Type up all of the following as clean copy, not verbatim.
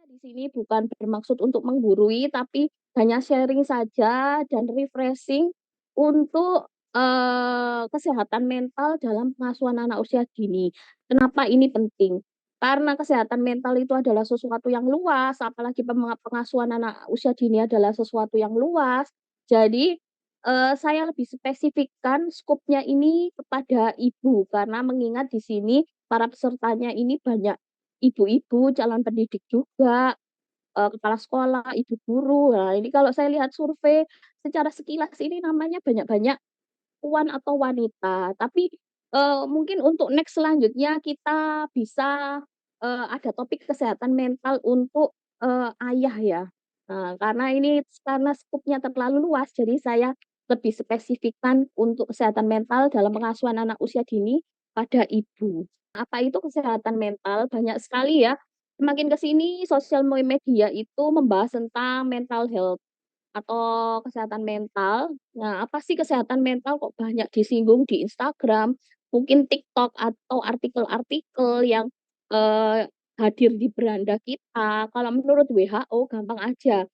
Di sini bukan bermaksud untuk menggurui, tapi hanya sharing saja dan refreshing untuk, kesehatan mental dalam pengasuhan anak usia dini. Kenapa ini penting? Karena kesehatan mental itu adalah sesuatu yang luas, apalagi pengasuhan anak usia dini adalah sesuatu yang luas. Jadi, saya lebih spesifikkan skupnya ini kepada ibu, karena mengingat di sini para pesertanya ini banyak ibu-ibu, calon pendidik juga, kepala sekolah, ibu guru. Nah, ini kalau saya lihat survei secara sekilas ini namanya banyak-banyak puan atau wanita. Tapi, mungkin untuk next selanjutnya kita bisa, ada topik kesehatan mental untuk, ayah ya. Karena skupnya terlalu luas, jadi saya lebih spesifikkan untuk kesehatan mental dalam pengasuhan anak usia dini pada ibu. Apa itu kesehatan mental? Banyak sekali ya, semakin ke sini sosial media itu membahas tentang mental health atau kesehatan mental. Nah, apa sih kesehatan mental kok banyak disinggung di Instagram, mungkin TikTok atau artikel-artikel yang, hadir di beranda kita. Kalau menurut WHO gampang aja,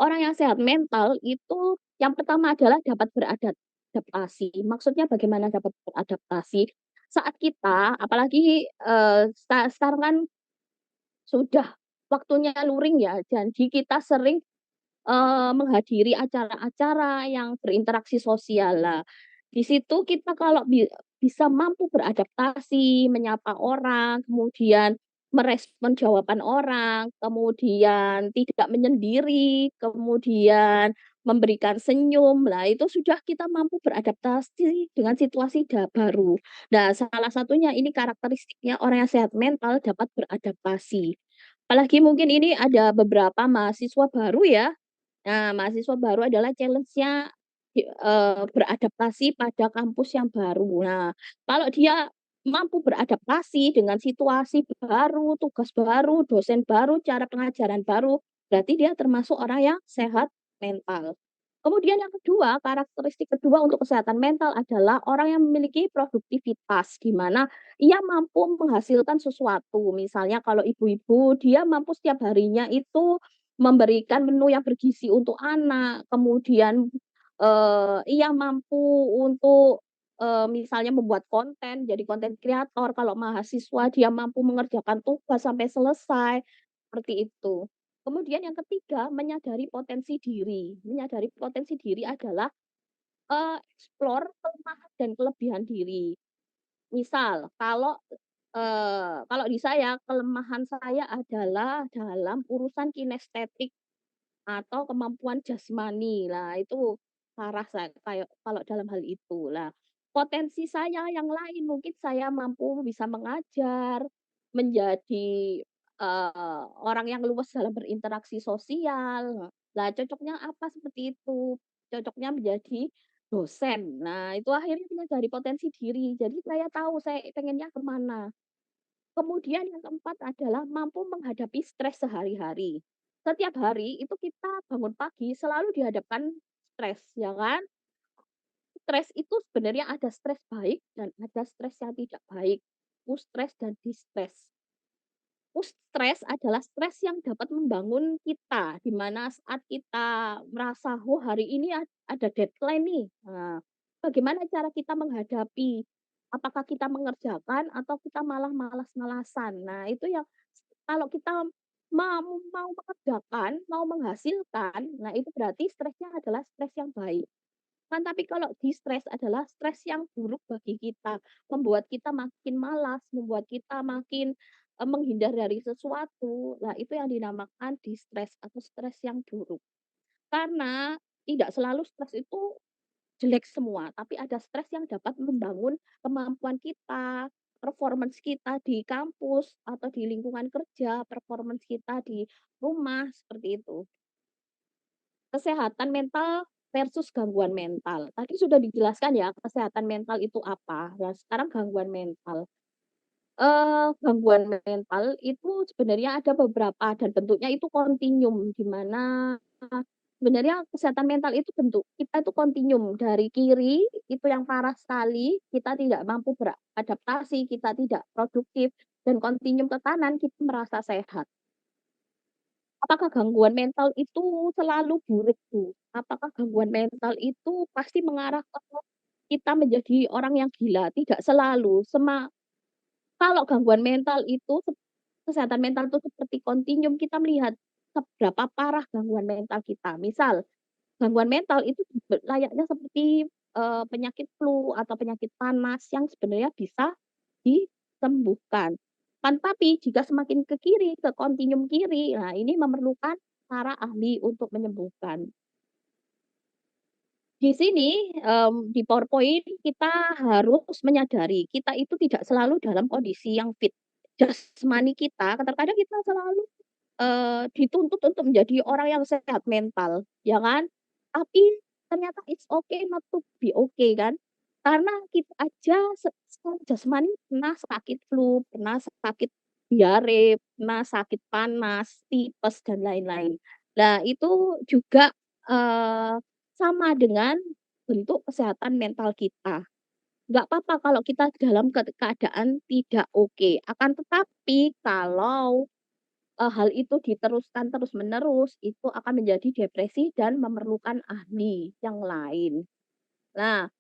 orang yang sehat mental itu yang pertama adalah dapat beradaptasi. Maksudnya bagaimana dapat beradaptasi? Saat kita apalagi, sekarang kan sudah waktunya luring ya, jadi kita sering menghadiri acara-acara yang berinteraksi sosial. Lah, di situ kita kalau bisa mampu beradaptasi, menyapa orang, kemudian merespon jawaban orang, kemudian tidak menyendiri, kemudian memberikan senyum. Lah, itu sudah kita mampu beradaptasi dengan situasi baru. Nah, salah satunya ini karakteristiknya orang yang sehat mental dapat beradaptasi. Apalagi mungkin ini ada beberapa mahasiswa baru ya. Nah, mahasiswa baru adalah challenge-nya beradaptasi pada kampus yang baru. Nah, kalau dia mampu beradaptasi dengan situasi baru, tugas baru, dosen baru, cara pengajaran baru, berarti dia termasuk orang yang sehat mental. Kemudian yang kedua, karakteristik kedua untuk kesehatan mental adalah orang yang memiliki produktivitas, di mana ia mampu menghasilkan sesuatu. Misalnya kalau ibu-ibu, dia mampu setiap harinya itu memberikan menu yang bergizi untuk anak, kemudian, ia mampu untuk, misalnya membuat konten, jadi konten kreator, kalau mahasiswa dia mampu mengerjakan tugas sampai selesai, seperti itu. Kemudian yang ketiga, menyadari potensi diri. Menyadari potensi diri adalah, explore kelemahan dan kelebihan diri. Misal, kalau di saya, kelemahan saya adalah dalam urusan kinestetik atau kemampuan jasmani. Lah itu parah saya kayak kalau dalam hal itu. Lah, potensi saya yang lain mungkin saya mampu bisa mengajar, menjadi, orang yang luwes dalam berinteraksi sosial. Lah cocoknya apa seperti itu, cocoknya menjadi dosen. Nah itu akhirnya menyadari potensi diri, jadi saya tahu saya pengennya ke mana. Kemudian yang keempat adalah mampu menghadapi stres sehari-hari. Setiap hari itu kita bangun pagi selalu dihadapkan stres, ya kan? Stres itu sebenarnya ada stres baik dan ada stres yang tidak baik. Stres dan distres. Stres adalah stres yang dapat membangun kita, di mana saat kita merasa, "Oh, hari ini ada deadline nih." Nah, bagaimana cara kita menghadapi? Apakah kita mengerjakan atau kita malah malas-malasan? Nah, itu yang kalau kita mau mengerjakan, mau menghasilkan, nah itu berarti stresnya adalah stres yang baik. Kan tapi kalau di-stres adalah stres yang buruk bagi kita, membuat kita makin malas, membuat kita makin, menghindar dari sesuatu. Nah, itu yang dinamakan di-stres atau stres yang buruk. Karena tidak selalu stres itu jelek semua, tapi ada stres yang dapat membangun kemampuan kita, performance kita di kampus atau di lingkungan kerja, performance kita di rumah, seperti itu. Kesehatan mental versus gangguan mental. Tadi sudah dijelaskan ya, kesehatan mental itu apa. Nah, sekarang gangguan mental. Gangguan mental itu sebenarnya ada beberapa dan bentuknya itu kontinum, di mana sebenarnya kesehatan mental itu bentuk kita itu kontinum, dari kiri itu yang parah sekali, kita tidak mampu beradaptasi, kita tidak produktif, dan kontinum ke kanan kita merasa sehat. Apakah gangguan mental itu selalu buruk, Bu? Apakah gangguan mental itu pasti mengarah ke kita menjadi orang yang gila? Tidak selalu, kalau gangguan mental itu kesehatan mental itu seperti kontinum, kita melihat seberapa parah gangguan mental kita. Misal, gangguan mental itu layaknya seperti, penyakit flu atau penyakit panas yang sebenarnya bisa disembuhkan. Tapi jika semakin ke kiri, ke kontinum kiri, nah ini memerlukan para ahli untuk menyembuhkan. Di sini, di PowerPoint kita harus menyadari kita itu tidak selalu dalam kondisi yang fit. Jasmani kita, kadang-kadang kita selalu dituntut untuk menjadi orang yang sehat mental, ya kan? Tapi ternyata it's okay not to be okay kan? Karena kita aja secara jasmani pernah sakit flu, pernah sakit diare, pernah sakit panas, tipes, dan lain-lain. Nah, itu juga, eee, sama dengan bentuk kesehatan mental kita. Nggak apa-apa kalau kita dalam keadaan tidak oke, akan tetapi kalau hal itu diteruskan terus-menerus, itu akan menjadi depresi dan memerlukan ahli yang lain. Nah,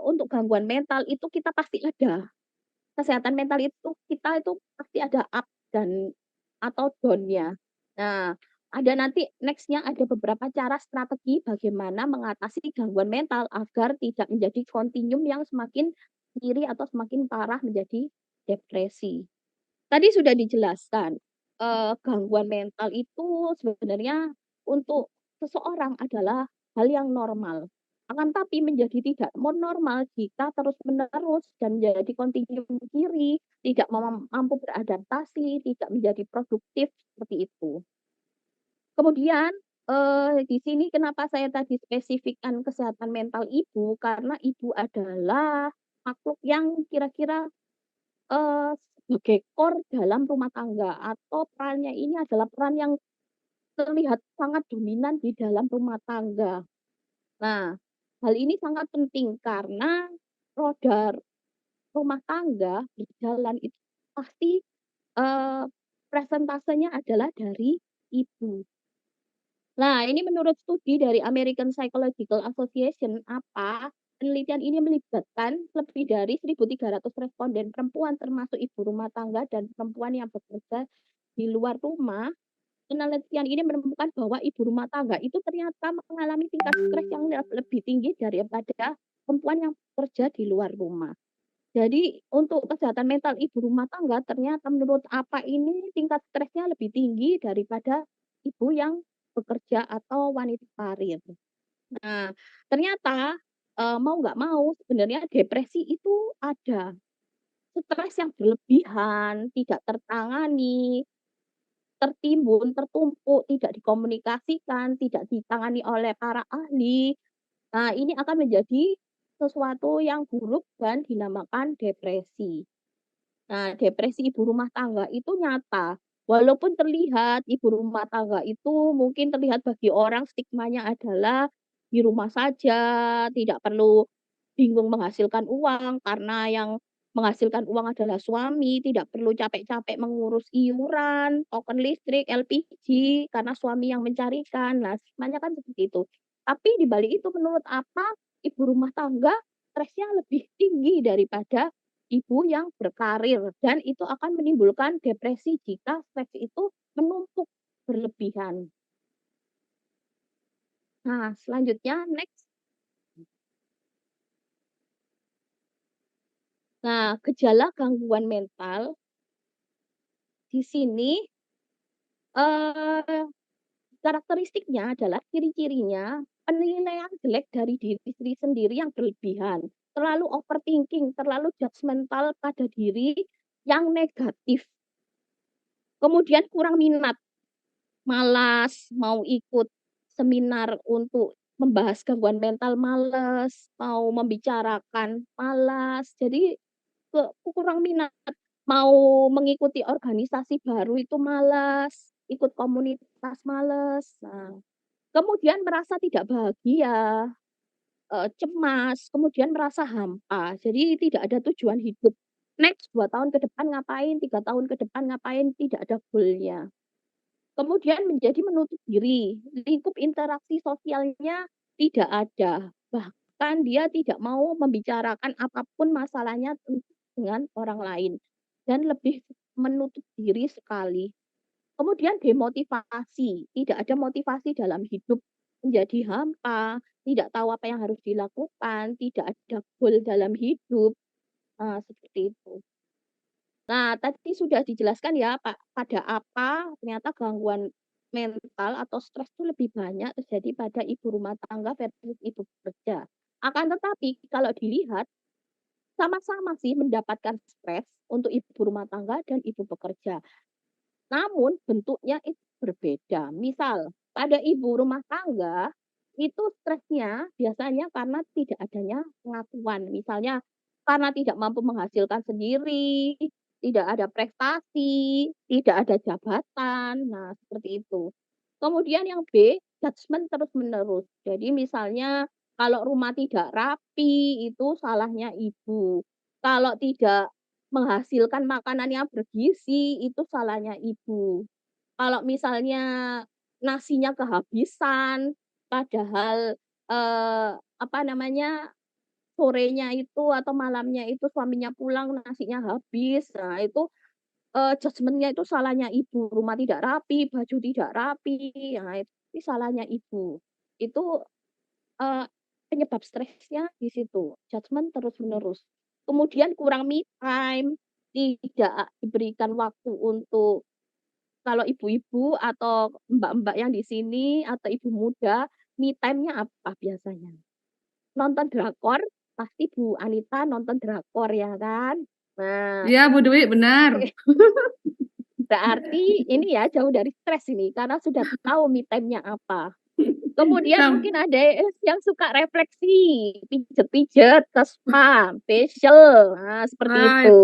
untuk gangguan mental itu kita pasti ada. Kesehatan mental itu kita itu pasti ada up dan atau down-nya. Nah, ada nanti next-nya ada beberapa cara strategi bagaimana mengatasi gangguan mental agar tidak menjadi kontinum yang semakin kiri atau semakin parah menjadi depresi. Tadi sudah dijelaskan, gangguan mental itu sebenarnya untuk seseorang adalah hal yang normal. Akan tapi menjadi tidak normal jika terus-menerus dan menjadi kontinum kiri, tidak mampu beradaptasi, tidak menjadi produktif, seperti itu. Kemudian, di sini kenapa saya tadi spesifikkan kesehatan mental ibu, karena ibu adalah makhluk yang kira-kira sebagai core dalam rumah tangga atau perannya ini adalah peran yang terlihat sangat dominan di dalam rumah tangga. Nah, hal ini sangat penting karena roda rumah tangga berjalan itu pasti, eee, presentasenya adalah dari ibu. Nah, ini menurut studi dari American Psychological Association, penelitian ini melibatkan lebih dari 1.300 responden perempuan termasuk ibu rumah tangga dan perempuan yang bekerja di luar rumah. Penelitian ini menemukan bahwa ibu rumah tangga itu ternyata mengalami tingkat stres yang lebih tinggi daripada perempuan yang bekerja di luar rumah. Jadi untuk kesehatan mental ibu rumah tangga ternyata menurut ini tingkat stresnya lebih tinggi daripada ibu yang bekerja atau wanita karir. Nah, ternyata, mau nggak mau sebenarnya depresi itu ada. Stres yang berlebihan, tidak tertangani, tertimbun, tertumpuk, tidak dikomunikasikan, tidak ditangani oleh para ahli. Nah, ini akan menjadi sesuatu yang buruk dan dinamakan depresi. Nah, depresi ibu rumah tangga itu nyata. Walaupun terlihat ibu rumah tangga itu mungkin terlihat bagi orang stigmanya adalah di rumah saja, tidak perlu bingung menghasilkan uang karena yang menghasilkan uang adalah suami, tidak perlu capek-capek mengurus iuran, token listrik, LPG karena suami yang mencarikan. Nah, stigmanya kan seperti itu. Tapi di balik itu menurut ibu rumah tangga stresnya lebih tinggi daripada ibu yang berkarir dan itu akan menimbulkan depresi jika stres itu menumpuk berlebihan. Nah, selanjutnya next. Nah, gejala gangguan mental di sini, eee, karakteristiknya adalah ciri-cirinya penilaian jelek dari diri sendiri yang berlebihan, terlalu overthinking, terlalu judgemental pada diri yang negatif, kemudian kurang minat. Malas, mau ikut seminar untuk membahas gangguan mental males, mau membicarakan malas, jadi kurang minat, mau mengikuti organisasi baru itu malas, ikut komunitas males. Nah, kemudian merasa tidak bahagia, cemas, kemudian merasa hampa, jadi tidak ada tujuan hidup. Next 2 tahun ke depan ngapain, 3 tahun ke depan ngapain, tidak ada goal-nya. Kemudian menjadi menutup diri, lingkup interaksi sosialnya tidak ada, bahkan dia tidak mau membicarakan apapun masalahnya dengan orang lain, dan lebih menutup diri sekali. Kemudian demotivasi, tidak ada motivasi dalam hidup, menjadi hampa, tidak tahu apa yang harus dilakukan, tidak ada goal dalam hidup, seperti itu. Nah, tadi sudah dijelaskan ya, Pak, pada apa ternyata gangguan mental atau stres itu lebih banyak terjadi pada ibu rumah tangga versus ibu bekerja. Akan tetapi kalau dilihat sama-sama sih mendapatkan stres untuk ibu rumah tangga dan ibu pekerja. Namun bentuknya itu berbeda. Misal, pada ibu rumah tangga, itu stresnya biasanya karena tidak adanya pengakuan. Misalnya, karena tidak mampu menghasilkan sendiri, tidak ada prestasi, tidak ada jabatan. Nah, seperti itu. Kemudian yang B, judgement terus-menerus. Jadi misalnya kalau rumah tidak rapi, itu salahnya ibu. Kalau tidak menghasilkan makanan yang bergizi, itu salahnya ibu. Kalau misalnya nasinya kehabisan, padahal, apa namanya, sorenya itu atau malamnya itu suaminya pulang nasinya habis, nah itu, judgement itu salahnya ibu, rumah tidak rapi, baju tidak rapi, nah itu salahnya ibu. Itu Eee, penyebab stresnya di situ, judgement terus-menerus. Kemudian kurang me time, tidak diberikan waktu untuk kalau ibu-ibu atau mbak-mbak yang di sini atau ibu muda, me time-nya apa biasanya? Nonton drakor, pasti Bu Anita nonton drakor ya kan? Nah, Iya, Bu Dwi, benar. berarti ini ya jauh dari stres ini karena sudah tahu me time-nya apa. Kemudian mungkin Sam ada yang suka refleksi, pijet-pijet ke spa, facial, nah seperti ah, itu.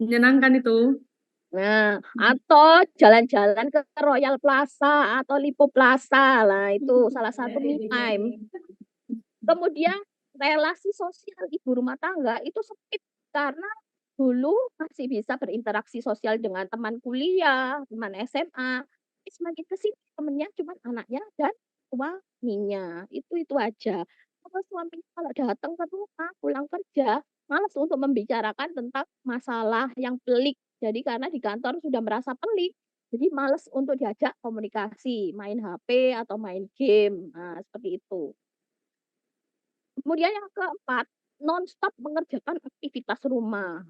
menyenangkan itu. Nah, atau jalan-jalan ke Royal Plaza atau Lipo Plaza, lah itu salah satu me time. Kemudian relasi sosial ibu rumah tangga itu sempit karena dulu masih bisa berinteraksi sosial dengan teman kuliah, teman SMA. Semakin ke sini temennya cuma anaknya dan suaminya. Itu aja. Kalau suaminya kalau datang ke rumah, pulang kerja, malas untuk membicarakan tentang masalah yang pelik. Jadi karena di kantor sudah merasa pelik, jadi malas untuk diajak komunikasi, main HP atau main game. Nah, seperti itu. Kemudian yang keempat, nonstop mengerjakan aktivitas rumah.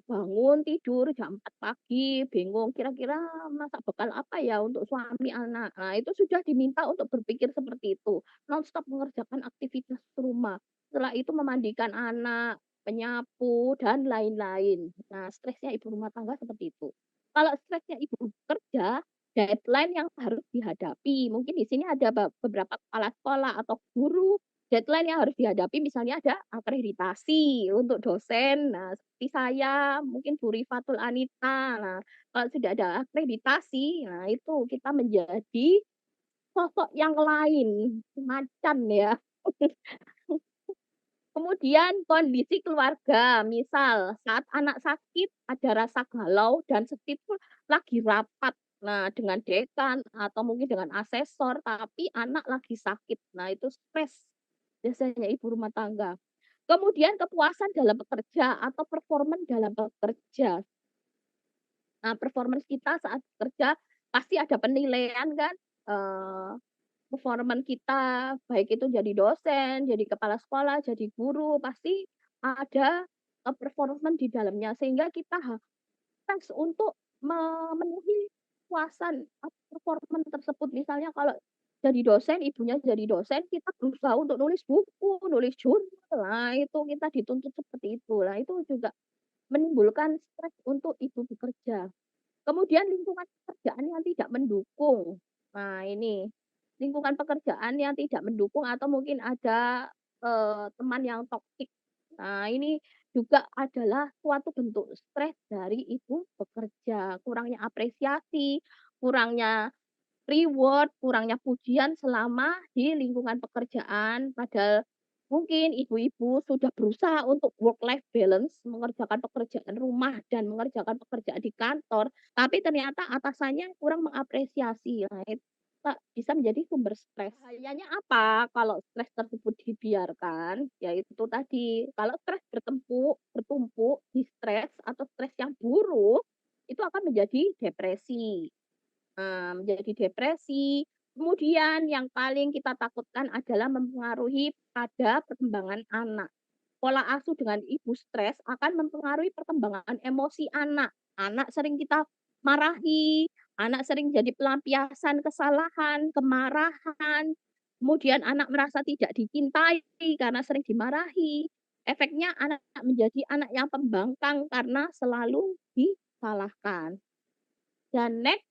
Bangun tidur jam 4 pagi, bingung kira-kira masak bekal apa ya untuk suami anak. Nah, itu sudah diminta untuk berpikir seperti itu, nonstop mengerjakan aktivitas rumah. Setelah itu memandikan anak, menyapu, dan lain-lain. Nah, stresnya ibu rumah tangga seperti itu. Kalau stresnya ibu bekerja, deadline yang harus dihadapi. Mungkin di sini ada beberapa kepala sekolah atau guru. Deadline yang harus dihadapi misalnya ada akreditasi untuk dosen, nah seperti saya, mungkin Bu Rifatul Anita. Nah, kalau sudah ada akreditasi, nah itu kita menjadi sosok yang lain, macan ya. Kemudian kondisi keluarga, misal saat anak sakit ada rasa galau dan sedih itu lagi rapat. Nah, dengan dekan atau mungkin dengan asesor, tapi anak lagi sakit. Nah, itu stres biasanya ibu rumah tangga. Kemudian kepuasan dalam bekerja atau performan dalam bekerja. Nah, performance kita saat bekerja pasti ada penilaian kan, performan kita, baik itu jadi dosen, jadi kepala sekolah, jadi guru, pasti ada, performan di dalamnya sehingga kita harus untuk memenuhi puasan performan tersebut. Misalnya kalau jadi dosen, ibunya jadi dosen, kita berusaha untuk nulis buku, nulis jurnal, nah itu kita dituntut seperti itu. Nah itu juga menimbulkan stres untuk ibu bekerja. Kemudian lingkungan pekerjaan yang tidak mendukung. Nah ini, lingkungan pekerjaan yang tidak mendukung atau mungkin ada, teman yang toksik. Nah ini juga adalah suatu bentuk stres dari ibu bekerja, kurangnya apresiasi, kurangnya reward, kurangnya pujian selama di lingkungan pekerjaan, padahal Mungkin ibu-ibu sudah berusaha untuk work life balance, mengerjakan pekerjaan rumah dan mengerjakan pekerjaan di kantor, tapi ternyata atasannya kurang mengapresiasi. Nah, itu bisa menjadi sumber stres. Bahayanya apa kalau stres tersebut dibiarkan? Yaitu tadi, kalau stres bertumpuk di stres atau stres yang buruk, itu akan menjadi depresi. Menjadi depresi. Kemudian yang paling kita takutkan adalah mempengaruhi pada perkembangan anak. Pola asuh dengan ibu stres akan mempengaruhi perkembangan emosi anak. Anak sering kita marahi, anak sering jadi pelampiasan kesalahan, kemarahan. Kemudian anak merasa tidak dicintai karena sering dimarahi. Efeknya anak menjadi anak yang pembangkang karena selalu disalahkan. Dan next,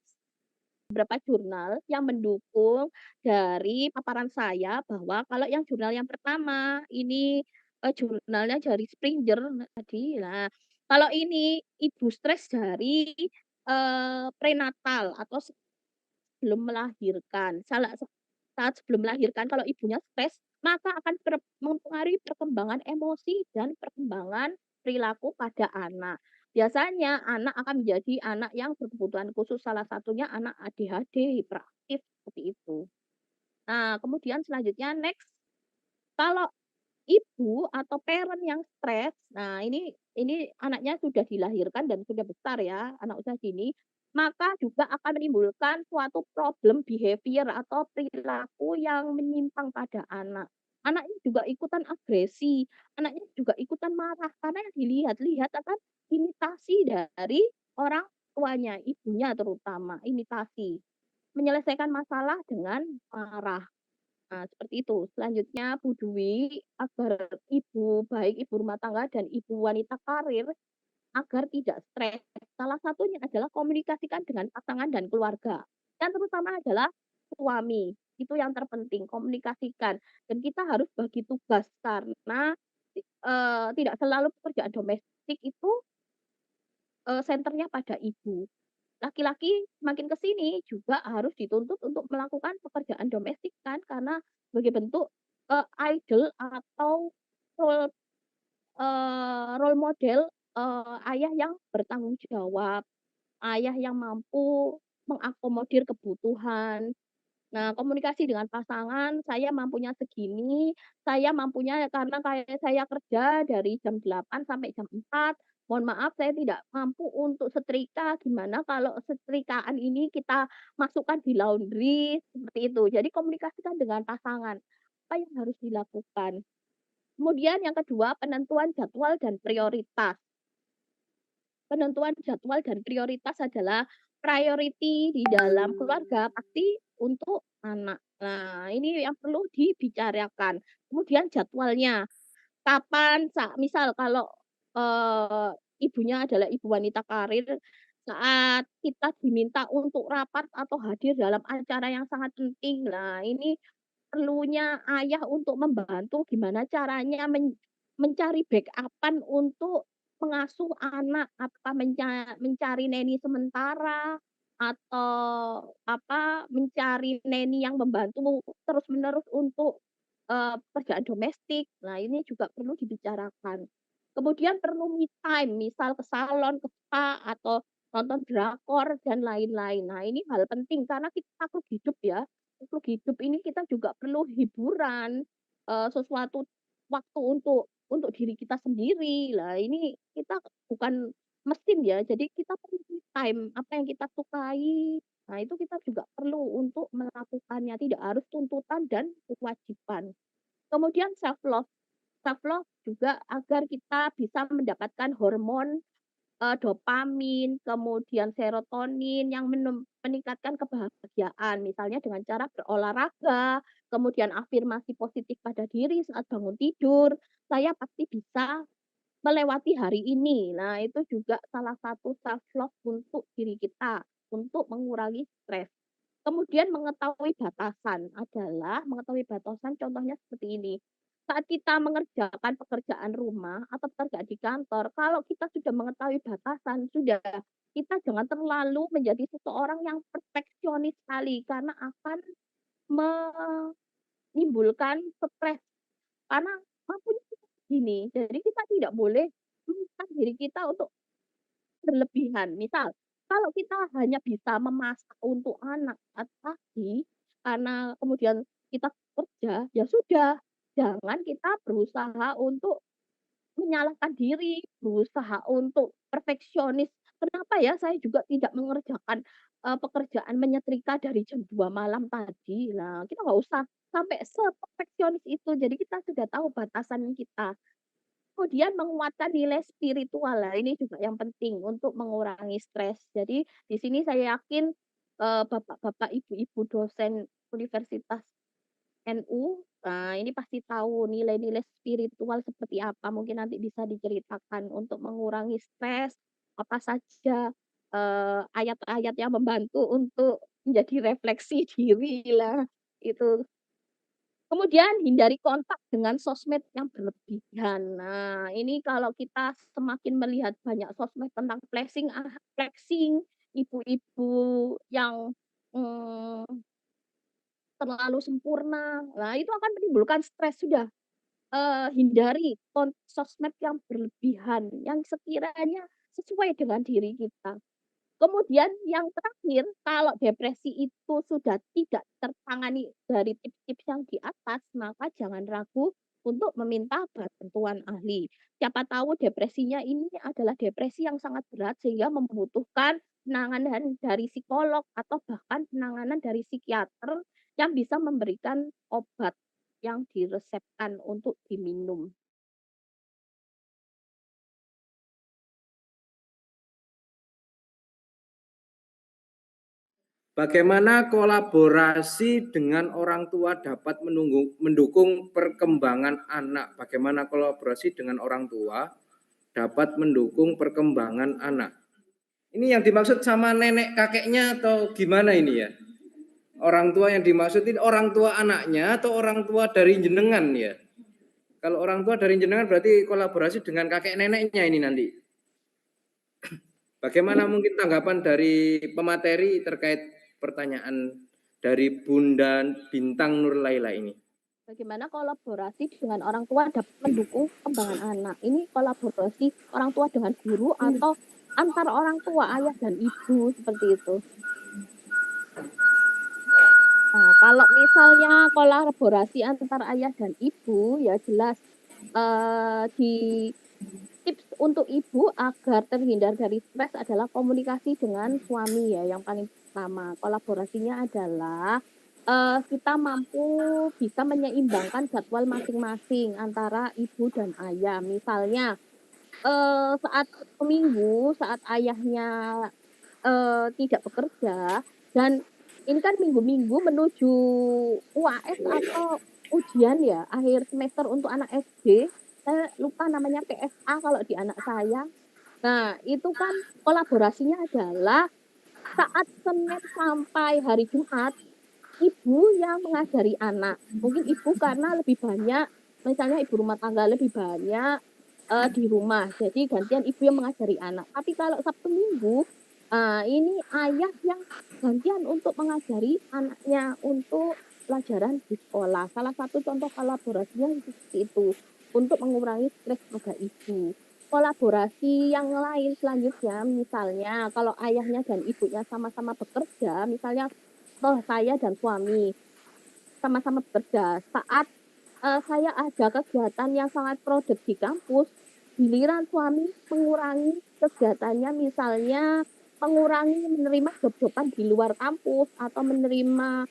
beberapa jurnal yang mendukung dari paparan saya bahwa kalau yang jurnal yang pertama ini, jurnalnya dari Springer tadi. Nah, kalau ini ibu stres dari, prenatal atau sebelum melahirkan. Saat sebelum melahirkan kalau ibunya stres, maka akan mempengaruhi perkembangan emosi dan perkembangan perilaku pada anak. Biasanya anak akan menjadi anak yang berkebutuhan khusus, salah satunya anak ADHD, hiperaktif, seperti itu. Nah, kemudian selanjutnya next, kalau ibu atau parent yang stres, nah ini anaknya sudah dilahirkan dan sudah besar ya, anak usia dini, maka juga akan menimbulkan suatu problem behavior atau perilaku yang menyimpang pada anak. Anaknya juga ikutan agresi, anaknya juga ikutan marah, karena yang dilihat-lihat akan imitasi dari orang tuanya, ibunya terutama, imitasi. Menyelesaikan masalah dengan marah. Nah, seperti itu. Selanjutnya Bu Dwi, agar ibu, baik ibu rumah tangga dan ibu wanita karir, agar tidak stres. Salah satunya adalah komunikasikan dengan pasangan dan keluarga. Yang terutama adalah suami. Itu yang terpenting, komunikasikan. Dan kita harus bagi tugas karena tidak selalu pekerjaan domestik itu senternya pada ibu. Laki-laki makin ke sini juga harus dituntut untuk melakukan pekerjaan domestik kan, karena sebagai bentuk, idol atau role role model, ayah yang bertanggung jawab, ayah yang mampu mengakomodir kebutuhan. Nah, komunikasi dengan pasangan, saya mampunya segini, saya mampunya karena kayak saya kerja dari jam 8 sampai jam 4. Mohon maaf saya tidak mampu untuk setrika, gimana kalau setrikaan ini kita masukkan di laundry, seperti itu. Jadi komunikasikan dengan pasangan, apa yang harus dilakukan. Kemudian yang kedua, penentuan jadwal dan prioritas. Penentuan jadwal dan prioritas adalah priority di dalam keluarga pasti untuk anak. Nah, ini yang perlu dibicarakan. Kemudian jadwalnya, kapan misal kalau, ibunya adalah ibu wanita karir, saat kita diminta untuk rapat atau hadir dalam acara yang sangat penting. Nah, ini perlunya ayah untuk membantu gimana caranya mencari backup-an untuk mengasuh anak, apa mencari neni sementara, atau apa, mencari neni yang membantu terus-menerus untuk, pekerjaan domestik. Nah, ini juga perlu dibicarakan. Kemudian perlu me time, misal ke salon, ke spa, atau nonton drakor dan lain-lain. Nah, ini hal penting karena kita makhluk hidup ya. Makhluk hidup ini kita juga perlu hiburan, sesuatu waktu untuk diri kita sendiri. Lah ini kita bukan mesin ya, jadi kita perlu me time, apa yang kita sukai, nah itu kita juga perlu untuk melakukannya, tidak harus tuntutan dan kewajiban. Kemudian self love. Self love juga agar kita bisa mendapatkan hormon dopamin, kemudian serotonin yang meningkatkan kebahagiaan, misalnya dengan cara berolahraga, kemudian afirmasi positif pada diri saat bangun tidur, "Saya pasti bisa melewati hari ini." Nah, itu juga salah satu self love untuk diri kita, untuk mengurangi stres. Kemudian mengetahui batasan adalah mengetahui batasan contohnya seperti ini, saat kita mengerjakan pekerjaan rumah atau pekerjaan di kantor, kalau kita sudah mengetahui batasan, sudah kita jangan terlalu menjadi seseorang yang perfeksionis sekali karena akan menimbulkan stres. Karena mampunya kita segini. Jadi kita tidak boleh menekan diri kita untuk berlebihan. Misal, kalau kita hanya bisa memasak untuk anak tadi, karena kemudian kita kerja, ya sudah, jangan kita berusaha untuk menyalahkan diri, berusaha untuk perfeksionis. Kenapa ya saya juga tidak mengerjakan, pekerjaan menyetrika dari jam 2 malam tadi. Nah, kita nggak usah sampai seperfeksionis itu. Jadi kita sudah tahu batasan kita. Kemudian menguatkan nilai spiritual. Nah, ini juga yang penting untuk mengurangi stres. Jadi di sini saya yakin, bapak-bapak, ibu-ibu dosen universitas NU, nah ini pasti tahu nilai-nilai spiritual seperti apa, mungkin nanti bisa diceritakan untuk mengurangi stres, apa saja, ayat-ayat yang membantu untuk menjadi refleksi diri lah, itu. Kemudian hindari kontak dengan sosmed yang berlebihan. Nah, ini kalau kita semakin melihat banyak sosmed tentang flexing, ibu-ibu yang, mmm, terlalu sempurna, nah itu akan menimbulkan stres, sudah. Hindari sosmed yang berlebihan, yang sekiranya sesuai dengan diri kita. Kemudian yang terakhir, kalau depresi itu sudah tidak tertangani dari tips-tips yang di atas, maka jangan ragu untuk meminta bantuan ahli. Siapa tahu depresinya ini adalah depresi yang sangat berat sehingga membutuhkan penanganan dari psikolog atau bahkan penanganan dari psikiater yang bisa memberikan obat yang diresepkan untuk diminum. Bagaimana kolaborasi dengan orang tua dapat mendukung perkembangan anak? Bagaimana kolaborasi dengan orang tua dapat mendukung perkembangan anak? Ini yang dimaksud sama nenek kakeknya atau gimana ini ya? Orang tua yang dimaksud ini orang tua anaknya atau orang tua dari jenengan ya? Kalau orang tua dari jenengan berarti kolaborasi dengan kakek neneknya ini nanti. Bagaimana mungkin tanggapan dari pemateri terkait pertanyaan dari Bunda Bintang Nurlaila ini? Bagaimana kolaborasi dengan orang tua dapat mendukung perkembangan anak? Ini kolaborasi orang tua dengan guru atau antara orang tua, ayah dan ibu, seperti itu. Nah, kalau misalnya kolaborasi antara ayah dan ibu, ya jelas, di tips untuk ibu agar terhindar dari stres adalah komunikasi dengan suami ya, yang paling pertama. Kolaborasinya adalah, kita mampu bisa menyeimbangkan jadwal masing-masing antara ibu dan ayah. Misalnya, saat Minggu, saat ayahnya, tidak bekerja dan ini kan minggu-minggu menuju UAS atau ujian ya, akhir semester untuk anak SD, saya lupa namanya PSA kalau di anak saya. Nah, itu kan kolaborasinya adalah saat Senin sampai hari Jumat, ibu yang mengajari anak. Mungkin ibu karena lebih banyak, misalnya ibu rumah tangga lebih banyak, di rumah, jadi gantian ibu yang mengajari anak. Tapi kalau Sabtu Minggu, ini ayah yang gantian untuk mengajari anaknya untuk pelajaran di sekolah. Salah satu contoh kolaborasinya seperti itu, untuk mengurangi stres pada ibu. Kolaborasi yang lain selanjutnya, misalnya kalau ayahnya dan ibunya sama-sama bekerja, misalnya saya dan suami sama-sama bekerja. Saat, saya ada kegiatan yang sangat padat di kampus, giliran suami mengurangi kegiatannya, misalnya mengurangi menerima job-job-an di luar kampus atau menerima,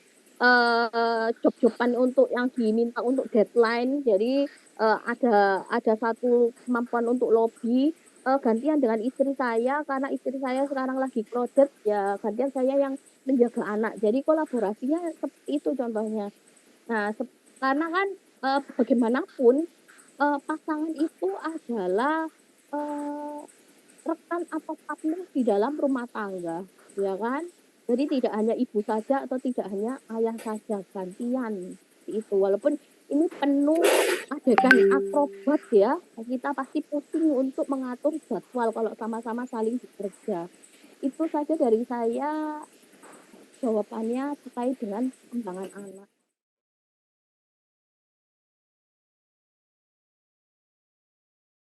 job-job-an untuk yang diminta untuk deadline. Jadi, ada satu kemampuan untuk lobby, gantian dengan istri saya, karena istri saya sekarang lagi project, ya gantian saya yang menjaga anak. Jadi kolaborasinya seperti itu contohnya. Nah, karena kan, bagaimanapun, pasangan itu adalah, eee, rekan atau partner di dalam rumah tangga, ya kan? Jadi tidak hanya ibu saja atau tidak hanya ayah saja, gantian, seperti itu. Walaupun ini penuh adegan akrobat ya, kita pasti pusing untuk mengatur jadwal kalau sama-sama saling bekerja. Itu saja dari saya jawabannya terkait dengan perkembangan anak.